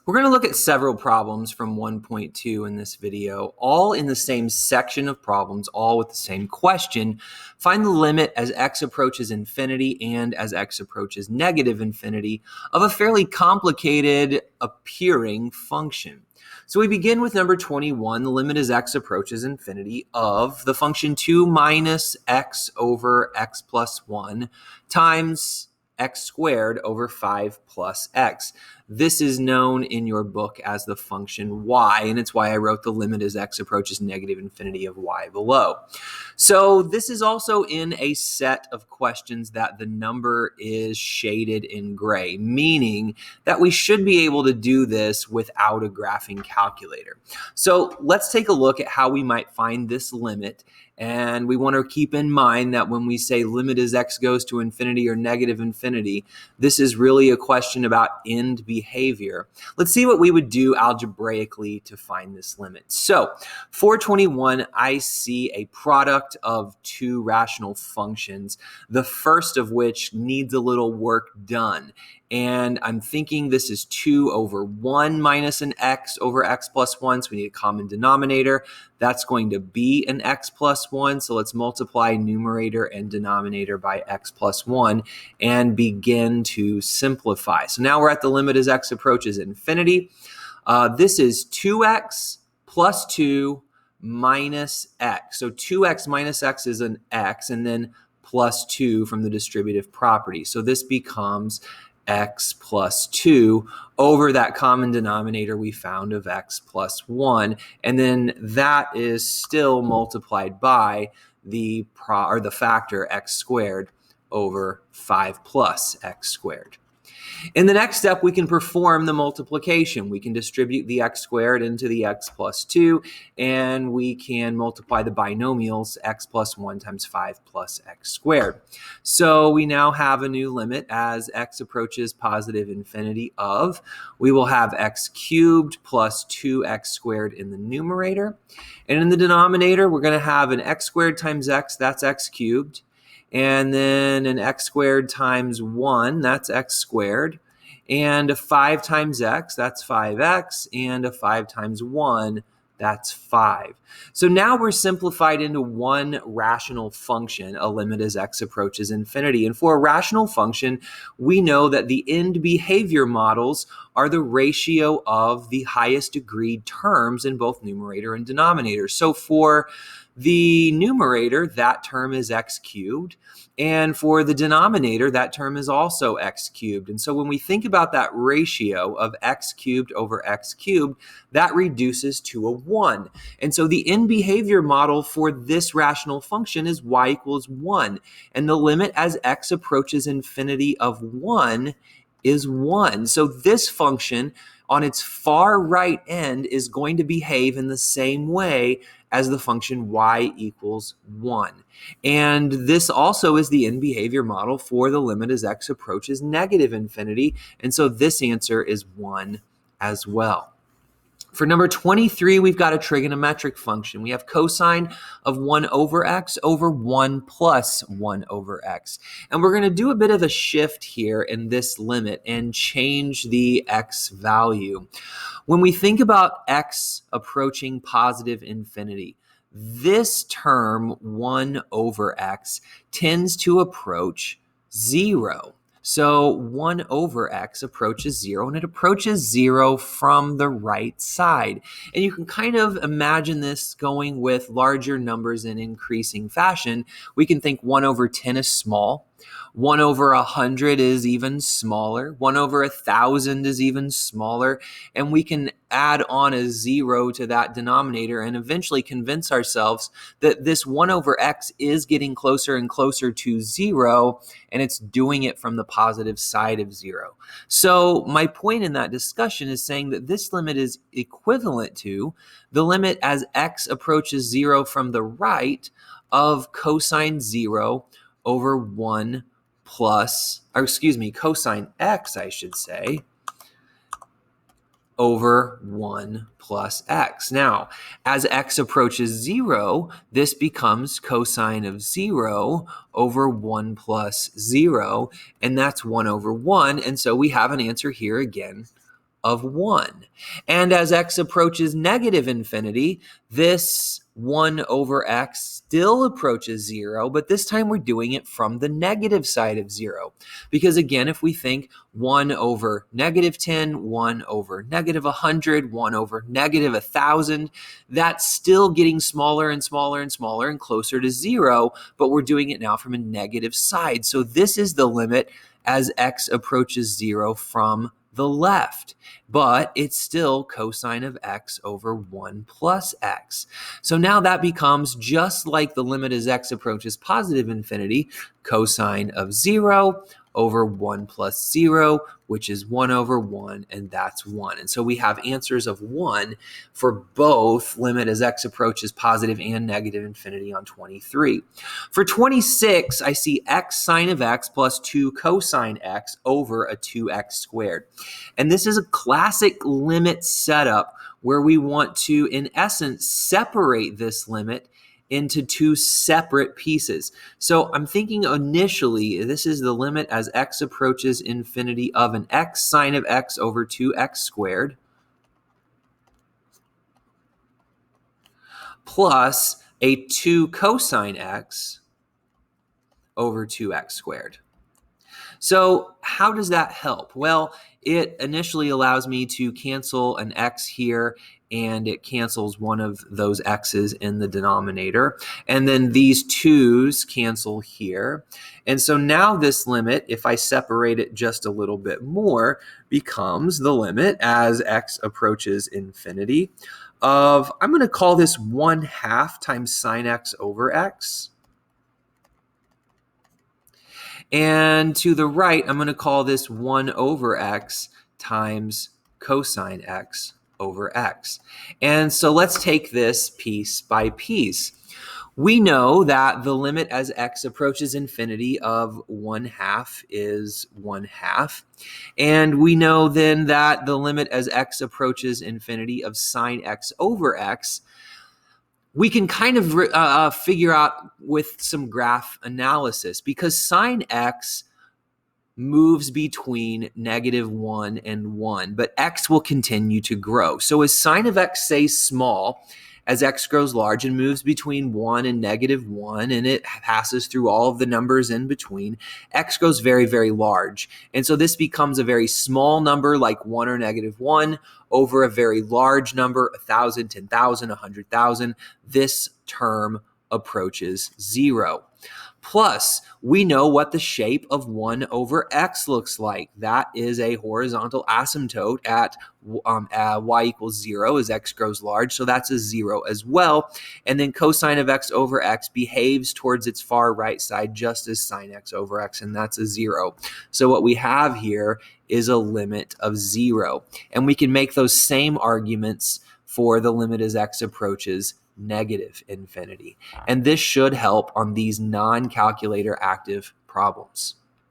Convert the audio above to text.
We're going to look at several problems from 1.2 in this video, all in the same section of problems, all with the same question. Find the limit as x approaches infinity and as x approaches negative infinity of a fairly complicated appearing function. So we begin with number 21, the limit as x approaches infinity of the function 2 minus x over x plus 1 times x squared over 5 plus x. This is known in your book as the function y, and it's why I wrote the limit as x approaches negative infinity of y below. So this is also in a set of questions that the number is shaded in gray, meaning that we should be able to do this without a graphing calculator. So let's take a look at how we might find this limit. And we want to keep in mind that when we say limit as x goes to infinity or negative infinity, this is really a question about end behavior. Let's see what we would do algebraically to find this limit. So for 21, I see a product of two rational functions, the first of which needs a little work done. And I'm thinking this is 2 over 1 minus an x over x plus 1. So we need a common denominator. That's going to be an x plus 1. So let's multiply numerator and denominator by x plus 1 and begin to simplify. So now we're at the limit as x approaches infinity. This is 2x plus 2 minus x. So 2x minus x is an x, and then plus 2 from the distributive property. So this becomes x plus 2 over that common denominator we found of x plus 1. And then that is still multiplied by the factor x squared over 5 plus x squared. In the next step, we can perform the multiplication. We can distribute the x squared into the x plus 2, and we can multiply the binomials x plus 1 times 5 plus x squared. So we now have a new limit as x approaches positive infinity of, we will have x cubed plus 2x squared in the numerator. And in the denominator, we're going to have an x squared times x, that's x cubed. And then an x squared times 1, that's x squared. And a 5 times x, that's 5x. And a 5 times 1, that's 5. So now we're simplified into one rational function, a limit as x approaches infinity. And for a rational function, we know that the end behavior models are the ratio of the highest degree terms in both numerator and denominator. So for the numerator, that term is x cubed. And for the denominator, that term is also x cubed. And so when we think about that ratio of x cubed over x cubed, that reduces to a 1. And so the end behavior model for this rational function is y equals 1. And the limit as x approaches infinity of 1 is 1. So this function on its far right end is going to behave in the same way as the function y equals 1. And this also is the end behavior model for the limit as x approaches negative infinity. And so this answer is 1 as well. For number 23, we've got a trigonometric function. We have cosine of 1 over x over 1 plus 1 over x. And we're going to do a bit of a shift here in this limit and change the x value. When we think about x approaching positive infinity, this term 1 over x tends to approach 0. So 1 over x approaches 0, and it approaches 0 from the right side. And you can kind of imagine this going with larger numbers in increasing fashion. We can think 1 over 10 is small. 1 over 100 is even smaller. 1 over 1,000 is even smaller. And we can add on a 0 to that denominator and eventually convince ourselves that this 1 over x is getting closer and closer to 0, and it's doing it from the positive side of 0. So my point in that discussion is saying that this limit is equivalent to the limit as x approaches 0 from the right of cosine 0 over 1 cosine x, I should say, over 1 plus x. Now, as x approaches 0, this becomes cosine of 0 over 1 plus 0, and that's 1 over 1. And so we have an answer here again of 1. And as x approaches negative infinity, this 1 over x still approaches 0, but this time we're doing it from the negative side of 0. Because again, if we think 1 over negative 10, 1 over negative 100, 1 over negative 1,000, that's still getting smaller and smaller and smaller and closer to 0, but we're doing it now from a negative side. So this is the limit as x approaches 0 from the left, but it's still cosine of x over 1 plus x. So now that becomes just like the limit as x approaches positive infinity, cosine of 0 over 1 plus 0, which is 1 over 1, and that's 1. And so we have answers of 1 for both limit as x approaches positive and negative infinity on 23. For 26, I see x sine of x plus 2 cosine x over a 2x squared. And this is a classic limit setup where we want to, in essence, separate this limit into two separate pieces. So I'm thinking initially, this is the limit as x approaches infinity of an x sine of x over 2x squared plus a 2 cosine x over 2x squared. So how does that help? Well, it initially allows me to cancel an x here, and it cancels one of those x's in the denominator. And then these 2's cancel here. And so now this limit, if I separate it just a little bit more, becomes the limit as x approaches infinity of, I'm going to call this 1/2 times sine x over x. And to the right, I'm going to call this 1 over x times cosine x over x. And so let's take this piece by piece. We know that the limit as x approaches infinity of 1/2 is 1/2. And we know then that the limit as x approaches infinity of sine x over x, we can kind of figure out with some graph analysis, because sine x moves between -1 and 1, but x will continue to grow. So as sine of x stays small, as x grows large and moves between 1 and -1, and it passes through all of the numbers in between, x grows very, very large. And so this becomes a very small number like 1 or -1 over a very large number, 1,000, 10,000, 100,000. This term approaches 0. Plus, we know what the shape of 1 over x looks like. That is a horizontal asymptote at y equals 0 as x grows large, so that's a 0 as well. And then cosine of x over x behaves towards its far right side just as sine x over x, and that's a 0. So what we have here is a limit of 0. And we can make those same arguments for the limit as x approaches negative infinity. And this should help on these non-calculator active problems.